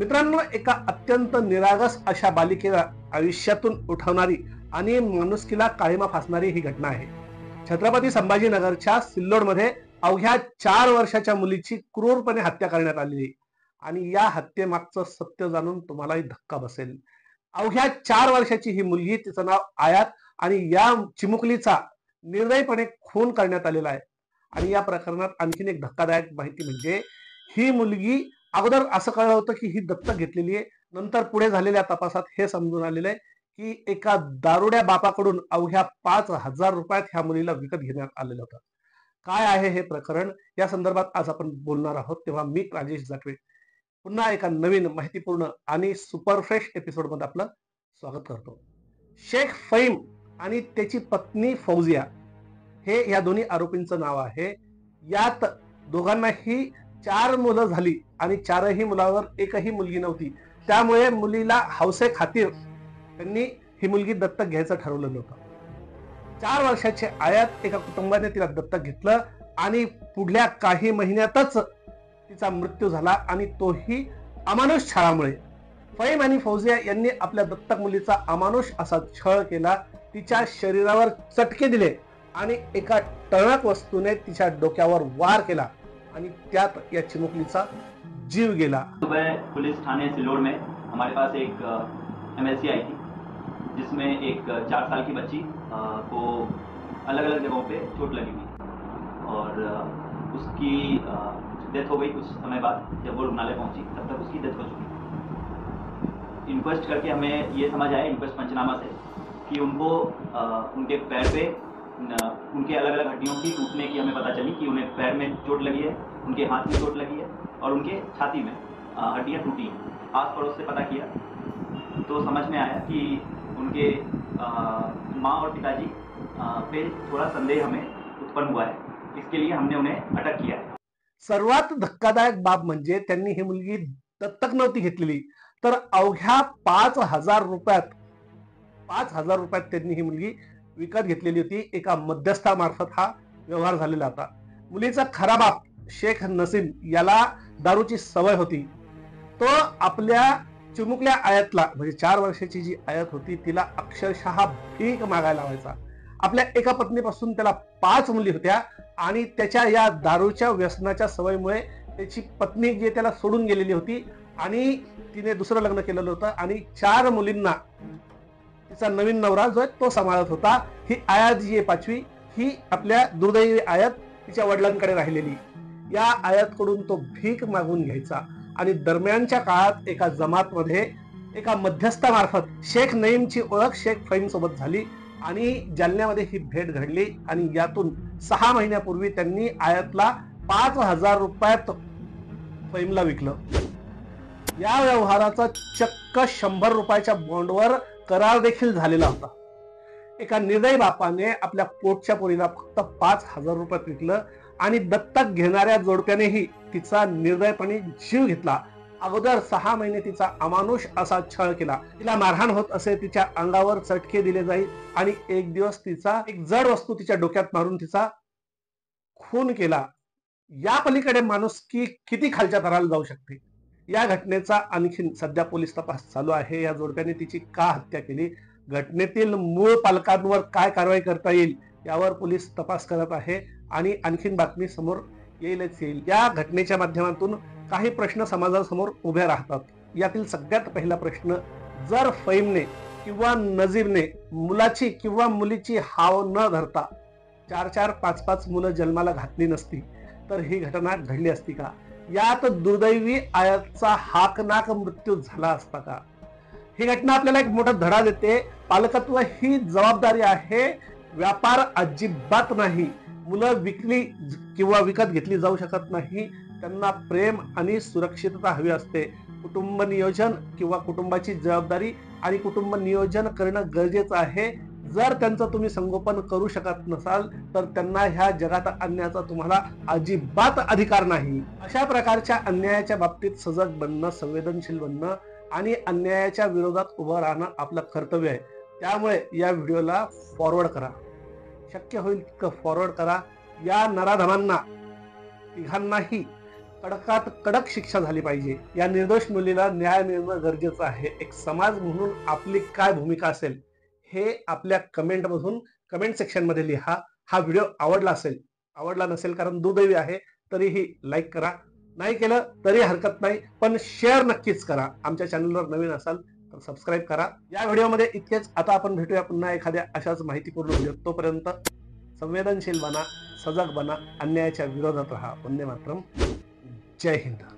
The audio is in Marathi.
मित्रांनो, एका अत्यंत निरागस अशा बालिकेला आयुष्यातून उठवणारी आणि माणुसकीला काळिमा फासणारी ही घटना आहे. छत्रपती संभाजीनगरच्या सिल्लोडमध्ये अवघ्या 4 वर्षाच्या मुलीची क्रूरपणे हत्या करण्यात आली आणि या हत्येमागचं सत्य जाणून तुम्हालाही धक्का बसेल. अवघ्या 4 वर्षाची ही मुलगी, तिचं नाव आयात, आणि या चिमुकलीचा निर्दयीपणे खून करण्यात आलेला आहे. आणि या प्रकरणात आणखीन एक धक्कादायक माहिती म्हणजे ही मुलगी, अगोदर असं कळलं होतं की ही दत्तक घेतलेली आहे. नंतर पुढे झालेल्या तपासात हे समजून आलेलं आहे की एका दारुड्या बापाकडून अवघ्या 5,000 रुपयात ह्या मुलीला विकत घेण्यात आलेलं होतं. काय आहे हे प्रकरण, या संदर्भात आज आपण बोलणार आहोत. तेव्हा मी राजेश जाटवे पुन्हा एका नवीन माहितीपूर्ण आणि सुपरफ्रेश एपिसोडमध्ये आपलं स्वागत करतो. शेख फहीम आणि त्याची पत्नी फौजिया हे या दोन्ही आरोपींचं नाव आहे. यात दोघांनाही 4 मुलं झाली आणि 4ही मुलावर एकही मुलगी नव्हती. त्यामुळे मुलीला हौसे खातीर त्यांनी ही मुलगी दत्तक घ्यायचं ठरवलं नव्हतं. 4 वर्षाची आयात, एका कुटुंबाने तिला दत्तक घेतलं आणि पुढल्या काही महिन्यातच तिचा मृत्यू झाला, आणि तोही अमानुष छळामुळे. फहीम आणि फौजिया यांनी आपल्या दत्तक मुलीचा अमानुष असा छळ केला. तिच्या शरीरावर चटके दिले आणि एका टणक वस्तूने तिच्या डोक्यावर वार केला आणि त्यात या चिमुकलीचा जीव गेला. सुबह पुलिस थाने सिल्लोड में हमारे पास एक एमएलसी आई थी, जिसमें एक 4 साल की बच्ची को अलग अलग जगहों पे चोट लगी हुई और उसकी डेथ हो गई कुछ समय बाद. जब वो रुग्णालय पहुंची तब तक उसकी डेथ हो चुकी. इंक्वेस्ट करके हमें ये समझ आया, इंक्वेस्ट पंचनामा से, कि उनको उनके पैर पे उनके अलग अलग हड्डियों की टूटने की हमें पता चली कि उन्हें पैर में चोट लगी है, उनके हाथ में चोट लगी है और उनके छाती में हड्डियां टूटी हैं. आस पड़ोस से पता किया तो समझ में आया कि उनके माँ और पिताजी पे थोड़ा संदेह हमें उत्पन्न हुआ है. इसके लिए हमने उन्हें अटक किया है. सर्वात धक्कादायक बाब म्हणजे त्यांनी ही मुलगी दत्तक नव्हती घेतलेली, तर अवघ्या 5,000 रुपयात त्यांनी ही मुलगी विकत घेतलेली होती. एका मध्यस्थामार्फत हा व्यवहार झालेला होता. मुलीचा खरा बाप शेख नसीम याला दारूची सवय होती. तो आपल्या चिमुकल्या आयातला, म्हणजे 4 वर्षाची जी आयात होती, तिला अक्षरशः भीक मागायला लावायचा. आपल्या एका पत्नीपासून त्याला 5 मुली होत्या आणि त्याच्या या दारूच्या व्यसनाच्या सवयीमुळे त्याची पत्नी जी त्याला सोडून गेलेली होती आणि तिने दुसरं लग्न केलेलं होतं आणि 4 मुलींना तिचा नवीन नवरा जो आहे तो सांभाळत होता. ही आयात जी आहे 5वी, ही आपल्या दुर्दैवी आयात तिच्या वडिलांकडे राहिलेली. या आयातकडून तो भीक मागून घ्यायचा आणि दरम्यानच्या काळात एका जमातमध्ये एका मध्यस्थामार्फत शेख नईमची ओळख शेख फहीम सोबत झाली आणि जालन्यामध्ये ही भेट घडली आणि यातून 6 महिन्यापूर्वी त्यांनी आयातला 5,000 रुपयात फहीमला विकलं. या व्यवहाराचा चक्क 100 रुपयाच्या बॉन्डवर करार देखील झालेला होता. एका निर्दयी बापाने आपल्या पोटच्या पोरीला फक्त 5,000 रुपयात विकलं आणि दत्तक घेणाऱ्या जोडप्यानेही तिचा निर्दयपणे जीव घेतला. अगोदर 6 महिने तिचा अमानुष असा छळ केला. तिला मारहाण होत असे, तिच्या अंगावर चटके दिले जाईल आणि एक दिवस तिचा एक जड वस्तू तिच्या डोक्यात मारून तिचा खून केला. या पलीकडे माणुसकी किती खालच्या थराला जाऊ शकते. या घटनेचा आणखीन सध्या पोलीस तपास चालू आहे. या जोडप्याने तिची का हत्या केली, घटनेतील मूळ पालकांवर काय कारवाई करता येईल यावर पोलीस तपास करत आहे आणि आणखीन बातमी समोर येईलच येईल. या घटनेच्या माध्यमातून काही प्रश्न समाजासमोर उभे राहतात. यातील सगळ्यात पहिला प्रश्न, जर फहीमने किंवा नजीरने मुलाची किंवा मुलीची हाव न धरता 4-4, 5-5 मुलं जन्माला घातली नसती तर ही घटना घडली असती का? यात दुर्दैवी आयातचा हाकनाक मृत्यू झाला असता का? ही घटना आपल्याला एक मोठा धडा देते. पालकत्व ही जबाबदारी आहे, व्यापार अजिबात नाही. मुलं विकली किंवा विकत घेतली जाऊ शकत नाही. त्यांना प्रेम आणि सुरक्षितता हवी असते. कुटुंब नियोजन किंवा कुटुंबाची जबाबदारी आणि कुटुंब नियोजन करणं गरजेचं आहे. जर त्यांचं तुम्ही संगोपन करू शकत नसाल तर त्यांना ह्या जगात आणण्याचा तुम्हाला अजिबात अधिकार नाही. अशा प्रकारच्या अन्यायाच्या बाबतीत सजग बनणं, संवेदनशील बनणं आणि अन्यायाच्या विरोधात उभं राहणं आपलं कर्तव्य आहे. त्यामुळे या व्हिडिओला फॉरवर्ड करा, शक्य होईल तितकं फॉरवर्ड करा. या नराधमांना तिघांनाही कडकात कडक शिक्षा झाली पाहिजे. या निर्दोष मुलीला न्याय मिळणं गरजेचं आहे. एक समाज म्हणून आपली काय भूमिका असेल हे आपल्या कमेंट सेक्शन मध्ये लिहा. हा व्हिडिओ आवडला नसेल कारण दुर्दैवी आहे तरीही लाईक करा, नाही केलं तरी हरकत नाही, पण शेअर नक्कीच करा. आमच्या चॅनलवर नवीन असाल तर सबस्क्राईब करा. या व्हिडिओमध्ये इतकेच. आता आपण भेटूया पुन्हा एखाद्या अशाच माहितीपूर्ण व्हिडिओ. तोपर्यंत संवेदनशील बना, सजग बना, अन्यायाच्या विरोधात राहा. वंदे मातरम. जय हिंद.